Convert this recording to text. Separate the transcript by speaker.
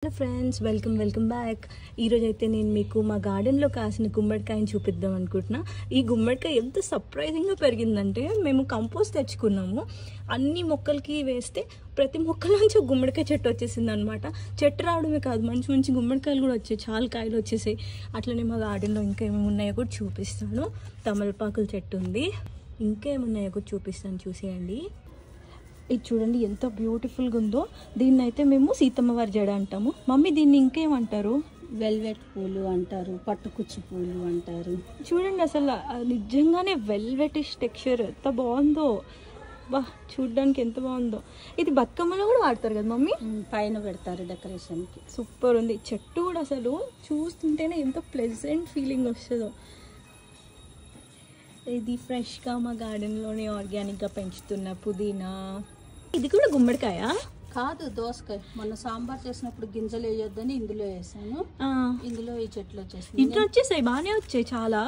Speaker 1: Hello friends, welcome back. ఈరోజు అయితే నేను మీకు మా గార్డెన్లో కాసిన గుమ్మడికాయని చూపిద్దాం అనుకుంటున్నా. ఈ గుమ్మడికాయ ఎంత సర్ప్రైజింగ్గా పెరిగిందంటే, మేము కంపోస్ట్ తెచ్చుకున్నాము. అన్ని మొక్కలకి వేస్తే ప్రతి మొక్కలోంచి ఒక గుమ్మడికాయ చెట్టు వచ్చేసింది అనమాట. చెట్టు రావడమే కాదు, మంచి మంచి గుమ్మడికాయలు కూడా వచ్చాయి, చాలా కాయలు వచ్చేసాయి. అట్లనే మా గార్డెన్లో ఇంకా ఏమేమి ఉన్నాయో కూడా చూపిస్తాను. తమలపాకుల చెట్టు ఉంది, ఇంకా ఏమున్నాయో కూడా చూపిస్తాను, చూసేయండి. ఇది చూడండి ఎంత బ్యూటిఫుల్గా ఉందో. దీన్ని అయితే మేము సీతమ్మవారి జడ అంటాము. మమ్మీ దీన్ని ఇంకేమంటారు?
Speaker 2: వెల్వెట్ పూలు అంటారు, పట్టుకుచ్చు పూలు అంటారు.
Speaker 1: చూడండి అసలు నిజంగానే వెల్వెటిష్ టెక్స్చర్ ఎంత బాగుందో. బా, చూడడానికి ఎంత బాగుందో. ఇది బతుకమ్మలో కూడా వాడతారు కదా మమ్మీ?
Speaker 2: పైన పెడతారు డెకరేషన్కి.
Speaker 1: సూపర్ ఉంది. చెట్టు కూడా అసలు చూస్తుంటేనే ఎంత ప్లెజెంట్ ఫీలింగ్ వస్తుందో. ఇది ఫ్రెష్గా మా గార్డెన్లోనే ఆర్గానిక్గా పెంచుతున్న పుదీనా. ఇది కూడా గుమ్మడికాయ
Speaker 2: కాదు, దోసకాయ. మొన్న సాంబార్ చేసినప్పుడు గింజలు వేయొద్దని ఇందులో వేసాను. ఇందులో ఈ చెట్లు వచ్చేసి
Speaker 1: ఇంట్లో వచ్చేసాయి, బాగానే వచ్చాయి చాలా.